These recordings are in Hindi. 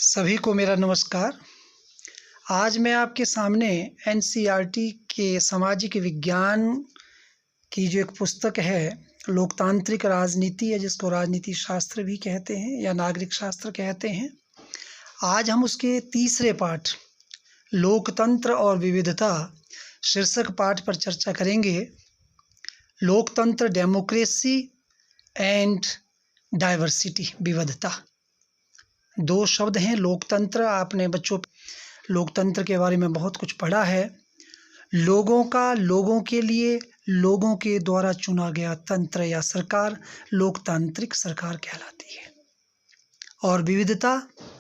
सभी को मेरा नमस्कार। आज मैं आपके सामने एनसीईआरटी के सामाजिक विज्ञान की जो एक पुस्तक है, लोकतांत्रिक राजनीति है, जिसको राजनीति शास्त्र भी कहते हैं या नागरिक शास्त्र कहते हैं। आज हम उसके तीसरे पाठ लोकतंत्र और विविधता शीर्षक पाठ पर चर्चा करेंगे। लोकतंत्र, डेमोक्रेसी एंड डाइवर्सिटी, विविधता, दो शब्द हैं। लोकतंत्र, आपने बच्चों लोकतंत्र के बारे में बहुत कुछ पढ़ा है। लोगों का, लोगों के लिए, लोगों के द्वारा चुना गया तंत्र या सरकार लोकतांत्रिक सरकार कहलाती है। और विविधता,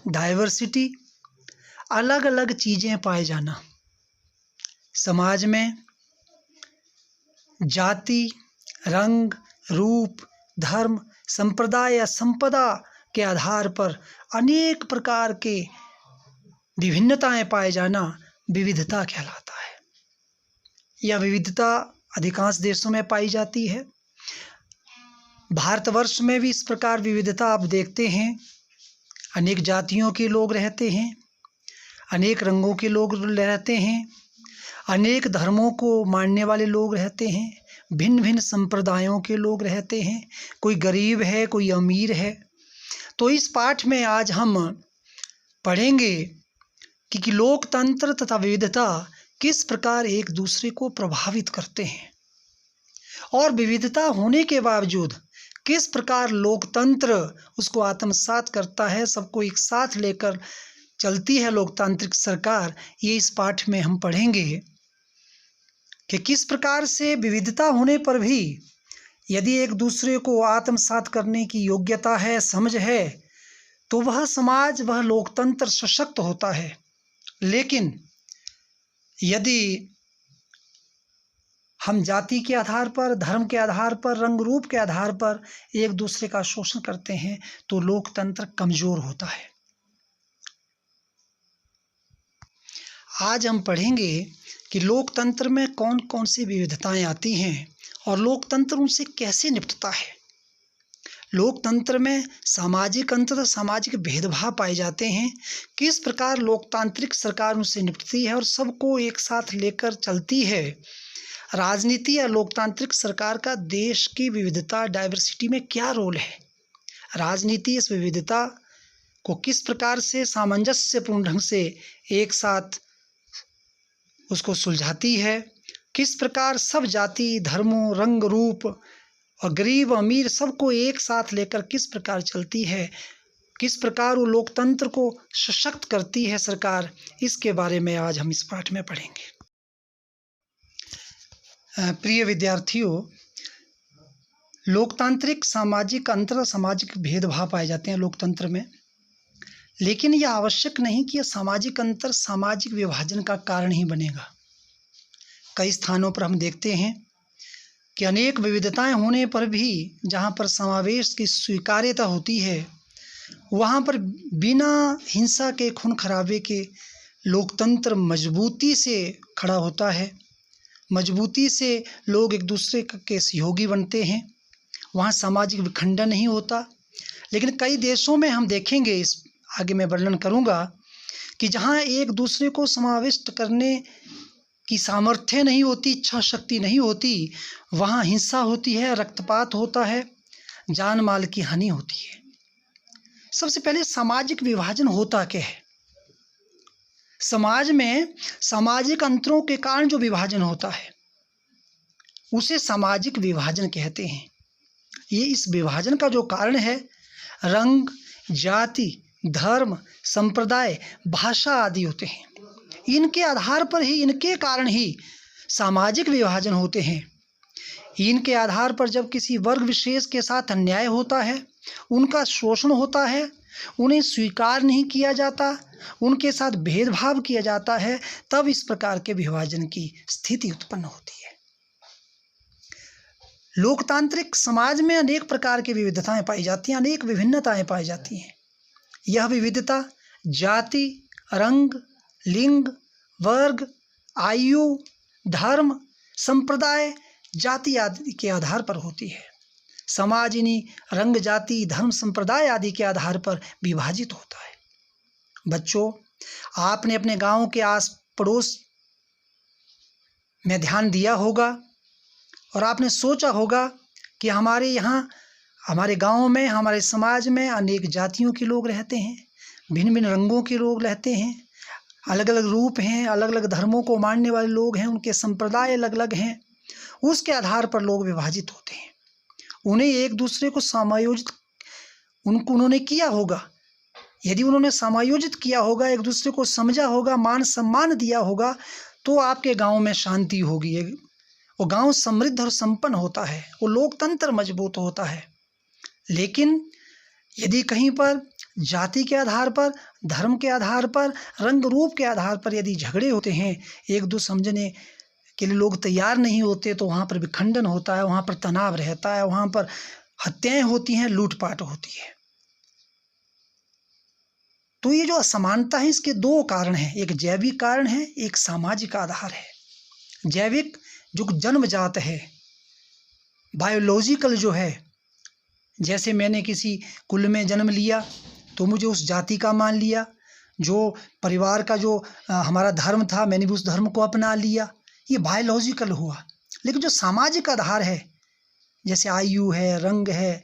डाइवर्सिटी, अलग अलग चीज़ें पाए जाना। समाज में जाति, रंग, रूप, धर्म, संप्रदाय या संपदा के आधार पर अनेक प्रकार के विभिन्नताएं पाए जाना विविधता कहलाता है। यह विविधता अधिकांश देशों में पाई जाती है। भारतवर्ष में भी इस प्रकार विविधता आप देखते हैं। अनेक जातियों के लोग रहते हैं, अनेक रंगों के लोग रहते हैं, अनेक धर्मों को मानने वाले लोग रहते हैं, भिन्न भिन्न संप्रदायों के लोग रहते हैं। कोई गरीब है, कोई अमीर है। तो इस पाठ में आज हम पढ़ेंगे कि लोकतंत्र तथा विविधता किस प्रकार एक दूसरे को प्रभावित करते हैं, और विविधता होने के बावजूद किस प्रकार लोकतंत्र उसको आत्मसात करता है, सबको एक साथ लेकर चलती है लोकतांत्रिक सरकार। ये इस पाठ में हम पढ़ेंगे कि किस प्रकार से विविधता होने पर भी यदि एक दूसरे को आत्मसात करने की योग्यता है, समझ है, तो वह समाज, वह लोकतंत्र सशक्त होता है। लेकिन यदि हम जाति के आधार पर, धर्म के आधार पर, रंग रूप के आधार पर एक दूसरे का शोषण करते हैं तो लोकतंत्र कमजोर होता है। आज हम पढ़ेंगे कि लोकतंत्र में कौन कौन सी विविधताएं आती हैं और लोकतंत्र उनसे कैसे निपटता है। लोकतंत्र में सामाजिक अंतर, सामाजिक भेदभाव पाए जाते हैं। किस प्रकार लोकतांत्रिक सरकार उनसे निपटती है और सबको एक साथ लेकर चलती है। राजनीति या लोकतांत्रिक सरकार का देश की विविधता, डाइवर्सिटी में क्या रोल है। राजनीति इस विविधता को किस प्रकार से सामंजस्यपूर्ण ढंग से एक साथ उसको सुलझाती है। किस प्रकार सब जाति, धर्मों, रंग रूप और गरीब अमीर सबको एक साथ लेकर किस प्रकार चलती है, किस प्रकार वो लोकतंत्र को सशक्त करती है सरकार, इसके बारे में आज हम इस पाठ में पढ़ेंगे। प्रिय विद्यार्थियों, लोकतांत्रिक सामाजिक अंतर, सामाजिक भेदभाव पाए जाते हैं लोकतंत्र में, लेकिन यह आवश्यक नहीं कि यह सामाजिक अंतर सामाजिक विभाजन का कारण ही बनेगा। कई स्थानों पर हम देखते हैं कि अनेक विविधताएं होने पर भी जहां पर समावेश की स्वीकार्यता होती है, वहां पर बिना हिंसा के, खून खराबे के लोकतंत्र मजबूती से खड़ा होता है। मजबूती से लोग एक दूसरे के सहयोगी बनते हैं, वहां सामाजिक विखंडन नहीं होता। लेकिन कई देशों में हम देखेंगे, इस आगे मैं वर्णन करूंगा, कि जहां एक दूसरे को समाविष्ट करने की सामर्थ्य नहीं होती, इच्छा शक्ति नहीं होती, वहाँ हिंसा होती है, रक्तपात होता है, जान माल की हानि होती है। सबसे पहले सामाजिक विभाजन होता क्या है। समाज में सामाजिक अंतरों के कारण जो विभाजन होता है उसे सामाजिक विभाजन कहते हैं। ये इस विभाजन का जो कारण है, रंग, जाति, धर्म, संप्रदाय, भाषा आदि होते हैं। इनके आधार पर ही, इनके कारण ही सामाजिक विभाजन होते हैं। इनके आधार पर जब किसी वर्ग विशेष के साथ अन्याय होता है, उनका शोषण होता है, उन्हें स्वीकार नहीं किया जाता, उनके साथ भेदभाव किया जाता है, तब इस प्रकार के विभाजन की स्थिति उत्पन्न होती है। लोकतांत्रिक समाज में अनेक प्रकार की विविधताएं पाई जाती हैं, अनेक विभिन्नताएं पाई जाती हैं। यह विविधता जाति, रंग, लिंग, वर्ग, आयु, धर्म, संप्रदाय, जाति आदि के आधार पर होती है। समाज इन्हीं रंग, जाति, धर्म, संप्रदाय आदि के आधार पर विभाजित होता है। बच्चों, आपने अपने गांव के आस पड़ोस में ध्यान दिया होगा और आपने सोचा होगा कि हमारे यहाँ, हमारे गांव में, हमारे समाज में अनेक जातियों के लोग रहते हैं, भिन्न भिन्न रंगों के लोग रहते हैं, अलग अलग रूप हैं, अलग अलग धर्मों को मानने वाले लोग हैं, उनके संप्रदाय अलग अलग हैं। उसके आधार पर लोग विभाजित होते हैं। उन्हें एक दूसरे को समायोजित उन्होंने किया होगा। यदि उन्होंने समायोजित किया होगा, एक दूसरे को समझा होगा, मान सम्मान दिया होगा, तो आपके गांव में शांति होगी। वो गांव समृद्ध और संपन्न होता है, वो लोकतंत्र मजबूत होता है। लेकिन यदि कहीं पर जाति के आधार पर, धर्म के आधार पर, रंग रूप के आधार पर यदि झगड़े होते हैं, एक दूसरे समझने के लिए लोग तैयार नहीं होते, तो वहाँ पर विखंडन होता है, वहाँ पर तनाव रहता है, वहाँ पर हत्याएं होती हैं, लूटपाट होती है। तो ये जो असमानता है, इसके दो कारण हैं, एक जैविक कारण है, एक सामाजिक आधार है। जैविक जो जन्मजात है, बायोलॉजिकल जो है, जैसे मैंने किसी कुल में जन्म लिया तो मुझे उस जाति का मान लिया, जो परिवार का जो हमारा धर्म था, मैंने भी उस धर्म को अपना लिया, ये बायोलॉजिकल हुआ। लेकिन जो सामाजिक आधार है, जैसे आयु है, रंग है,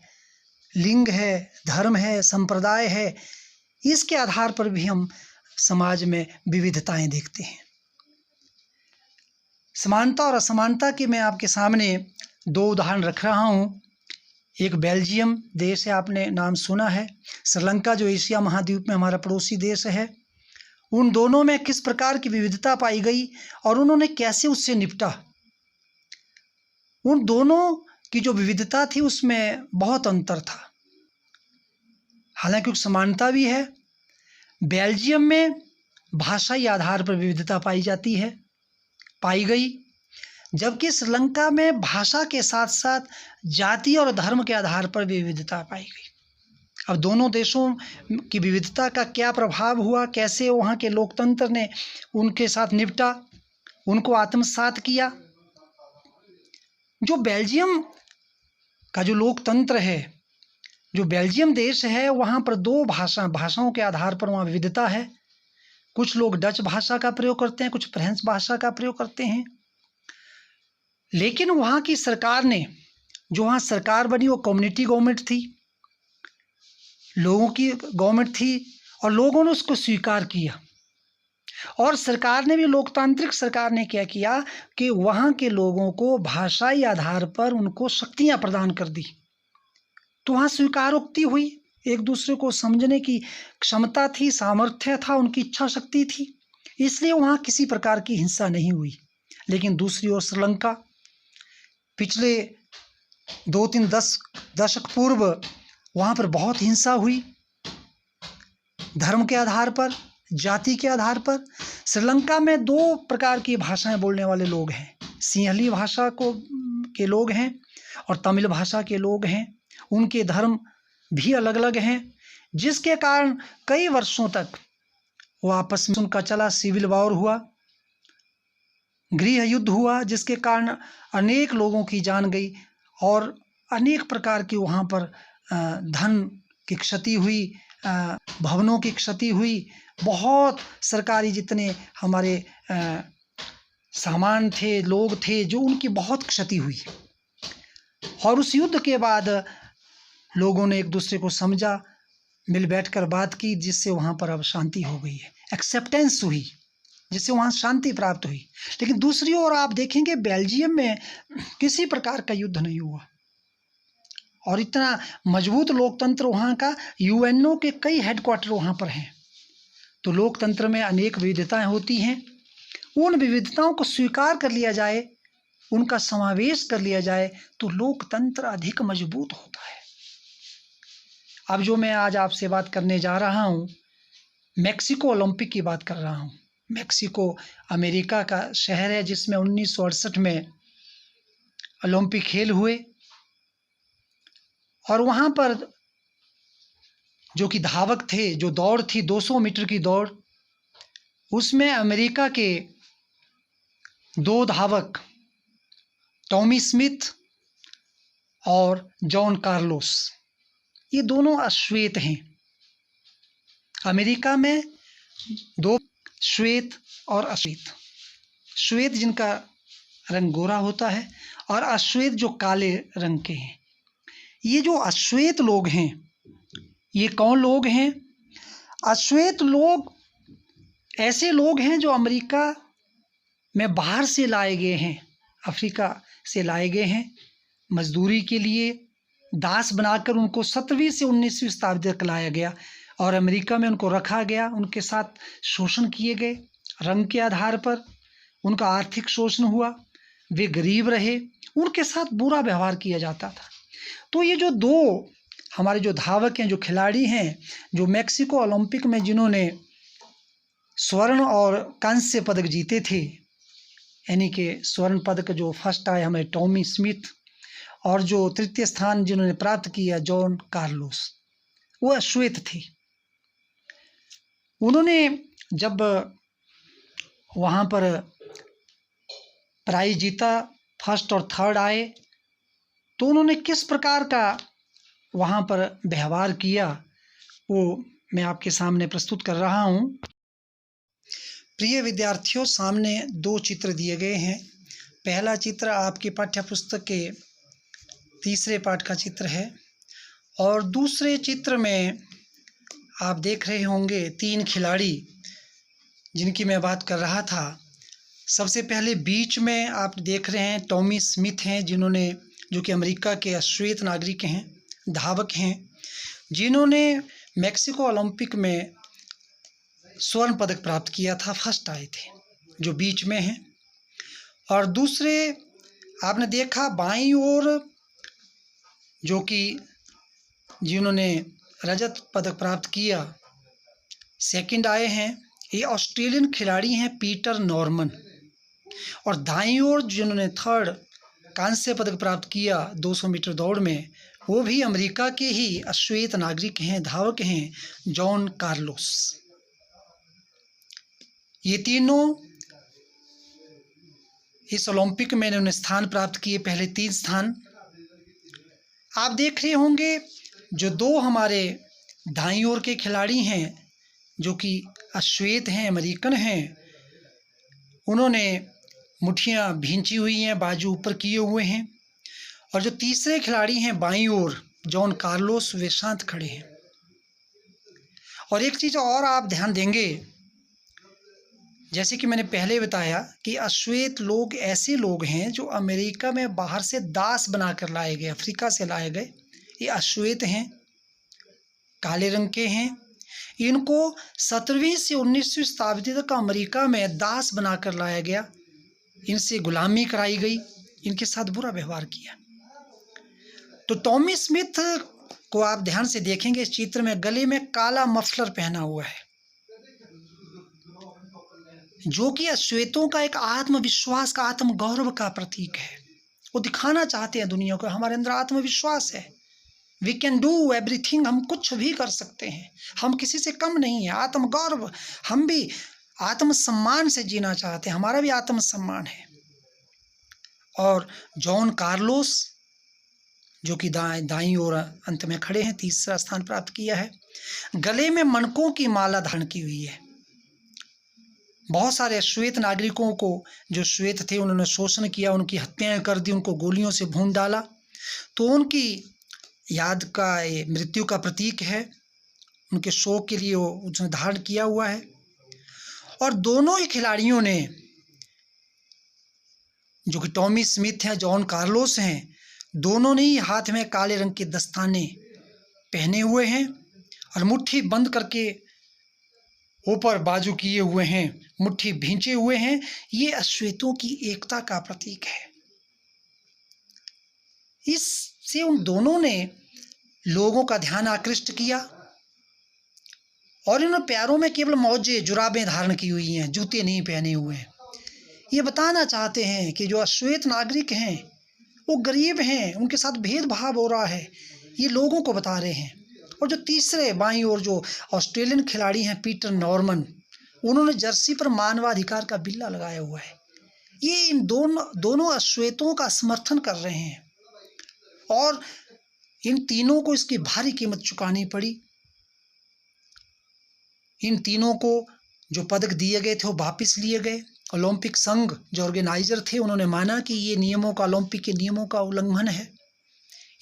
लिंग है, धर्म है, संप्रदाय है, इसके आधार पर भी हम समाज में विविधताएं देखते हैं। समानता और असमानता के मैं आपके सामने दो उदाहरण रख रहा हूँ। एक बेल्जियम देश है, आपने नाम सुना है, श्रीलंका जो एशिया महाद्वीप में हमारा पड़ोसी देश है। उन दोनों में किस प्रकार की विविधता पाई गई और उन्होंने कैसे उससे निपटा। उन दोनों की जो विविधता थी उसमें बहुत अंतर था, हालांकि समानता भी है। बेल्जियम में भाषाई आधार पर विविधता पाई गई, जबकि श्रीलंका में भाषा के साथ साथ जाति और धर्म के आधार पर विविधता पाई गई। अब दोनों देशों की विविधता का क्या प्रभाव हुआ, कैसे वहाँ के लोकतंत्र ने उनके साथ निपटा, उनको आत्मसात किया। जो बेल्जियम का जो लोकतंत्र है, जो बेल्जियम देश है, वहाँ पर दो भाषाओं के आधार पर वहाँ विविधता है। कुछ लोग डच भाषा का प्रयोग करते हैं, कुछ फ्रेंच भाषा का प्रयोग करते हैं। लेकिन वहाँ की सरकार ने, जो वहाँ सरकार बनी, वो कम्युनिटी गवर्नमेंट थी, लोगों की गवर्नमेंट थी, और लोगों ने उसको स्वीकार किया। और सरकार ने भी, लोकतांत्रिक सरकार ने क्या किया कि वहाँ के लोगों को भाषाई आधार पर उनको शक्तियाँ प्रदान कर दी। तो वहाँ स्वीकारोक्ति हुई, एक दूसरे को समझने की क्षमता थी, सामर्थ्य था, उनकी इच्छा शक्ति थी, इसलिए वहाँ किसी प्रकार की हिंसा नहीं हुई। लेकिन दूसरी ओर श्रीलंका, पिछले 2-3 दशक पूर्व वहाँ पर बहुत हिंसा हुई, धर्म के आधार पर, जाति के आधार पर। श्रीलंका में 2 प्रकार की भाषाएं बोलने वाले लोग हैं, सिंहली भाषा के लोग हैं और तमिल भाषा के लोग हैं। उनके धर्म भी अलग अलग हैं, जिसके कारण कई वर्षों तक वो आपस में उनका चला, सिविल वॉर हुआ, गृह युद्ध हुआ, जिसके कारण अनेक लोगों की जान गई और अनेक प्रकार की वहाँ पर धन की क्षति हुई, भवनों की क्षति हुई, बहुत सरकारी जितने हमारे सामान थे, लोग थे, जो उनकी बहुत क्षति हुई। और उस युद्ध के बाद लोगों ने एक दूसरे को समझा, मिल बैठकर बात की, जिससे वहाँ पर अब शांति हो गई है, एक्सेप्टेंस हुई, जिससे वहाँ शांति प्राप्त हुई। लेकिन दूसरी ओर आप देखेंगे बेल्जियम में किसी प्रकार का युद्ध नहीं हुआ और इतना मजबूत लोकतंत्र वहाँ का, यूएनओ के कई हेडक्वार्टर वहाँ पर हैं। तो लोकतंत्र में अनेक विविधताएं होती हैं, उन विविधताओं को स्वीकार कर लिया जाए, उनका समावेश कर लिया जाए, तो लोकतंत्र अधिक मजबूत होता है। अब जो मैं आज आपसे बात करने जा रहा हूँ, मैक्सिको ओलंपिक की बात कर रहा हूँ। मैक्सिको अमेरिका का शहर है, जिसमें 1968 में ओलंपिक खेल हुए और वहाँ पर जो कि धावक थे, जो दौड़ थी 200 मीटर की दौड़, उसमें अमेरिका के 2 धावक टॉमी स्मिथ और जॉन कार्लोस, ये दोनों अश्वेत हैं। अमेरिका में दो, श्वेत और अश्वेत। श्वेत जिनका रंग गोरा होता है और अश्वेत जो काले रंग के हैं। ये जो अश्वेत लोग हैं, ये कौन लोग हैं? अश्वेत लोग ऐसे लोग हैं जो अमेरिका में बाहर से लाए गए हैं, अफ्रीका से लाए गए हैं मजदूरी के लिए। दास बनाकर उनको 17वीं से 19वीं शताब्दी तक लाया गया और अमेरिका में उनको रखा गया। उनके साथ शोषण किए गए, रंग के आधार पर उनका आर्थिक शोषण हुआ, वे गरीब रहे, उनके साथ बुरा व्यवहार किया जाता था। तो ये जो दो हमारे जो धावक हैं, जो खिलाड़ी हैं, जो मैक्सिको ओलंपिक में जिन्होंने स्वर्ण और कांस्य पदक जीते थे, यानी कि स्वर्ण पदक जो फर्स्ट आए हमें टॉमी स्मिथ, और जो तृतीय स्थान जिन्होंने प्राप्त किया जॉन कार्लोस, वो अश्वेत थे। उन्होंने जब वहाँ पर प्राइज जीता, फर्स्ट और थर्ड आए, तो उन्होंने किस प्रकार का वहाँ पर व्यवहार किया वो मैं आपके सामने प्रस्तुत कर रहा हूँ। प्रिय विद्यार्थियों, सामने दो चित्र दिए गए हैं। पहला चित्र आपकी पाठ्य पुस्तक के तीसरे पाठ का चित्र है और दूसरे चित्र में आप देख रहे होंगे 3 खिलाड़ी जिनकी मैं बात कर रहा था। सबसे पहले बीच में आप देख रहे हैं टॉमी स्मिथ हैं, जो कि अमेरिका के अश्वेत नागरिक हैं, धावक हैं, जिन्होंने मैक्सिको ओलंपिक में स्वर्ण पदक प्राप्त किया था, फर्स्ट आए थे, जो बीच में हैं। और दूसरे आपने देखा बाईं ओर जो कि जिन्होंने रजत पदक प्राप्त किया, सेकंड आए हैं, ये ऑस्ट्रेलियन खिलाड़ी हैं पीटर नॉर्मन। और दाईं ओर जिन्होंने थर्ड कांस्य पदक प्राप्त किया 200 मीटर दौड़ में, वो भी अमेरिका के ही अश्वेत नागरिक हैं, धावक हैं, जॉन कार्लोस। ये तीनों इस ओलंपिक में इन्होंने स्थान प्राप्त किए, पहले 3 स्थान। आप देख रहे होंगे जो 2 हमारे दाईं ओर के खिलाड़ी हैं जो कि अश्वेत हैं, अमेरिकन हैं, उन्होंने मुट्ठियाँ भींची हुई हैं, बाजू ऊपर किए हुए हैं। और जो तीसरे खिलाड़ी हैं बाईं ओर जॉन कार्लोस, वे शांत खड़े हैं। और एक चीज़ और आप ध्यान देंगे, जैसे कि मैंने पहले बताया कि अश्वेत लोग ऐसे लोग हैं जो अमेरिका में बाहर से दास बनाकर लाए गए, अफ्रीका से लाए गए। ये अश्वेत हैं, काले रंग के हैं। इनको 17वीं से 19वीं शताब्दी तक अमेरिका में दास बनाकर लाया गया, इनसे गुलामी कराई गई, इनके साथ बुरा व्यवहार किया। तो टॉमी स्मिथ को आप ध्यान से देखेंगे इस चित्र में, गले में काला मफलर पहना हुआ है, जो कि अश्वेतों का एक आत्मविश्वास का, आत्मगौरव का प्रतीक है। वो दिखाना चाहते हैं दुनिया को, हमारे अंदर आत्मविश्वास है, वी कैन डू एवरीथिंग, हम कुछ भी कर सकते हैं, हम किसी से कम नहीं है। आत्मगौरव, हम भी आत्मसम्मान से जीना चाहते हैं, हमारा भी आत्मसम्मान है। और जॉन कार्लोस जो कि दाईं ओर अंत में खड़े हैं, तीसरा स्थान प्राप्त किया है। गले में मणकों की माला धारण की हुई है। बहुत सारे श्वेत नागरिकों को, जो श्वेत थे, उन्होंने शोषण किया, उनकी हत्याएं कर दी, उनको गोलियों से भून डाला। तो उनकी याद का ये मृत्यु का प्रतीक है, उनके शोक के लिए वो उसने धारण किया हुआ है। और दोनों ही खिलाड़ियों ने, जो कि टॉमी स्मिथ हैं, जॉन कार्लोस हैं, दोनों ने ही हाथ में काले रंग के दस्ताने पहने हुए हैं और मुट्ठी बंद करके ऊपर बाजू किए हुए हैं, मुट्ठी भींचे हुए हैं। ये अश्वेतों की एकता का प्रतीक है। इससे उन दोनों ने लोगों का ध्यान आकृष्ट किया और इन्होंने पैरों में केवल मोजे, जुराबें धारण की हुई हैं, जूते नहीं पहने हुए हैं। ये बताना चाहते हैं कि जो अश्वेत नागरिक हैं वो गरीब हैं, उनके साथ भेदभाव हो रहा है, ये लोगों को बता रहे हैं। और जो तीसरे बाईं ओर जो ऑस्ट्रेलियन खिलाड़ी हैं पीटर नॉर्मन, उन्होंने जर्सी पर मानवाधिकार का बिल्ला लगाया हुआ है। ये इन दोनों अश्वेतों का समर्थन कर रहे हैं और इन तीनों को इसकी भारी कीमत चुकानी पड़ी। इन तीनों को जो पदक दिए गए थे वो वापस लिए गए। ओलंपिक संघ जो ऑर्गेनाइजर थे उन्होंने माना कि ये नियमों का, ओलंपिक के नियमों का उल्लंघन है,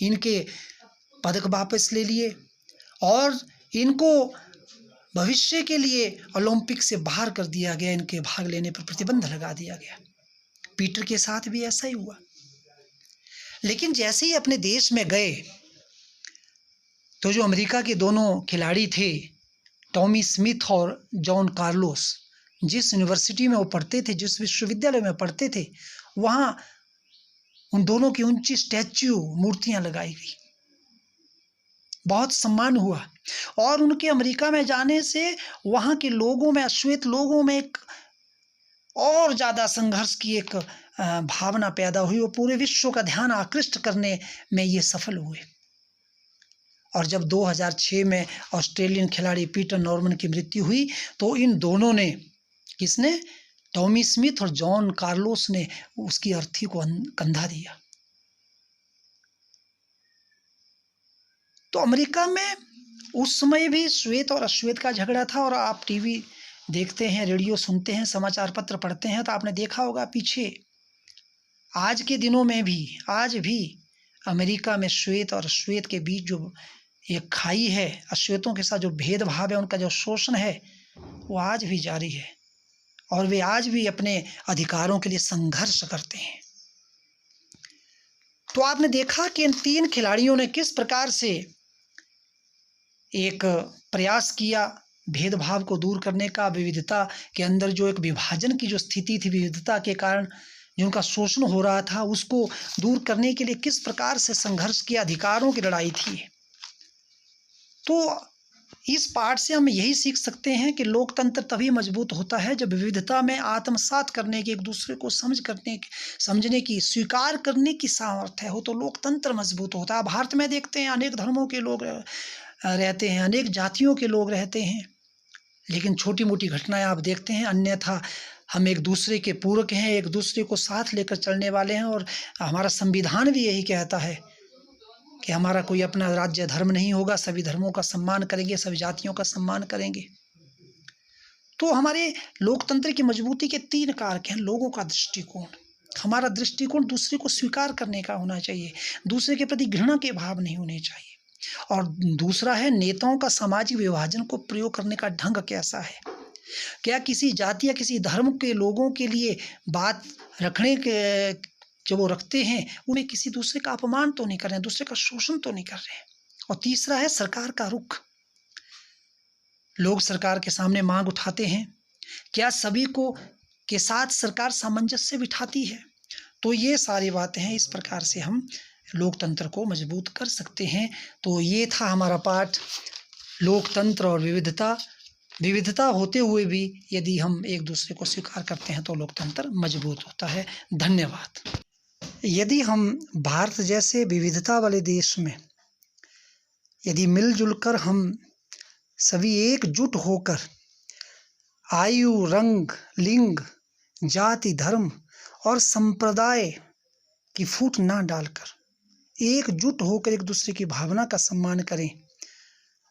इनके पदक वापस ले लिए और इनको भविष्य के लिए ओलंपिक से बाहर कर दिया गया, इनके भाग लेने पर प्रतिबंध लगा दिया गया। पीटर के साथ भी ऐसा ही हुआ। लेकिन जैसे ही अपने देश में गए तो जो अमेरिका के दोनों खिलाड़ी थे, टॉमी स्मिथ और जॉन कार्लोस, जिस यूनिवर्सिटी में वो पढ़ते थे, जिस विश्वविद्यालय में पढ़ते थे, वहाँ उन दोनों की ऊंची स्टैच्यू, मूर्तियाँ लगाई गई, बहुत सम्मान हुआ। और उनके अमेरिका में जाने से वहाँ के लोगों में, अश्वेत लोगों में एक और ज़्यादा संघर्ष की एक भावना पैदा हुई। वो पूरे विश्व का ध्यान आकृष्ट करने में ये सफल हुए। और जब 2006 में ऑस्ट्रेलियन खिलाड़ी पीटर नॉर्मन की मृत्यु हुई तो इन दोनों ने, किसने, टॉमी स्मिथ और जॉन कार्लोस ने उसकी अर्थी को कंधा दिया। तो अमेरिका में उस समय भी श्वेत और अश्वेत का झगड़ा था। और आप टीवी देखते हैं, रेडियो सुनते हैं, समाचार पत्र पढ़ते हैं तो आपने देखा होगा पीछे, आज के दिनों में भी, आज भी अमेरिका में श्वेत और अश्वेत के बीच जो एक खाई है, अश्वेतों के साथ जो भेदभाव है, उनका जो शोषण है, वो आज भी जारी है और वे आज भी अपने अधिकारों के लिए संघर्ष करते हैं। तो आपने देखा कि इन तीन खिलाड़ियों ने किस प्रकार से एक प्रयास किया भेदभाव को दूर करने का, विविधता के अंदर जो एक विभाजन की जो स्थिति थी, विविधता के कारण जो उनका शोषण हो रहा था, उसको दूर करने के लिए किस प्रकार से संघर्ष किया, अधिकारों की लड़ाई थी। तो इस पाठ से हम यही सीख सकते हैं कि लोकतंत्र तभी मजबूत होता है जब विविधता में आत्मसात करने की, एक दूसरे को समझने की, स्वीकार करने की सामर्थ्य हो तो लोकतंत्र मजबूत होता है। भारत में देखते हैं अनेक धर्मों के लोग रहते हैं, अनेक जातियों के लोग रहते हैं, लेकिन छोटी मोटी घटनाएं आप देखते हैं, अन्यथा हम एक दूसरे के पूरक हैं, एक दूसरे को साथ लेकर चलने वाले हैं। और हमारा संविधान भी यही कहता है कि हमारा कोई अपना राज्य धर्म नहीं होगा, सभी धर्मों का सम्मान करेंगे, सभी जातियों का सम्मान करेंगे। तो हमारे लोकतंत्र की मजबूती के तीन कारक हैं। लोगों का दृष्टिकोण, हमारा दृष्टिकोण दूसरे को स्वीकार करने का होना चाहिए, दूसरे के प्रति घृणा के भाव नहीं होने चाहिए। और दूसरा है नेताओं का सामाजिक विभाजन को प्रयोग करने का ढंग कैसा है। क्या किसी जाति या किसी धर्म के लोगों के लिए बात रखने के जो वो रखते हैं उन्हें किसी दूसरे का अपमान तो नहीं कर रहे हैं, दूसरे का शोषण तो नहीं कर रहे हैं। और तीसरा है सरकार का रुख। लोग सरकार के सामने मांग उठाते हैं, क्या सभी को के साथ सरकार सामंजस्य बिठाती है। तो ये सारी बातें हैं, इस प्रकार से हम लोकतंत्र को मजबूत कर सकते हैं। तो ये था हमारा पाठ, लोकतंत्र और विविधता। विविधता होते हुए भी यदि हम एक दूसरे को स्वीकार करते हैं तो लोकतंत्र मजबूत होता है। धन्यवाद। यदि हम भारत जैसे विविधता वाले देश में यदि मिलजुल कर हम सभी एकजुट होकर आयु, रंग, लिंग, जाति, धर्म और संप्रदाय की फूट ना डालकर एकजुट होकर एक दूसरे की भावना का सम्मान करें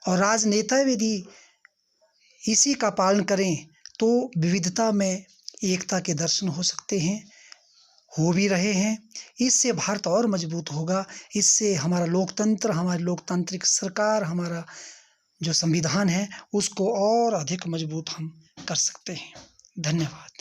और राजनेता यदि इसी का पालन करें तो विविधता में एकता के दर्शन हो सकते हैं, हो भी रहे हैं। इससे भारत और मजबूत होगा, इससे हमारा लोकतंत्र, हमारी लोकतांत्रिक सरकार, हमारा जो संविधान है उसको और अधिक मजबूत हम कर सकते हैं। धन्यवाद।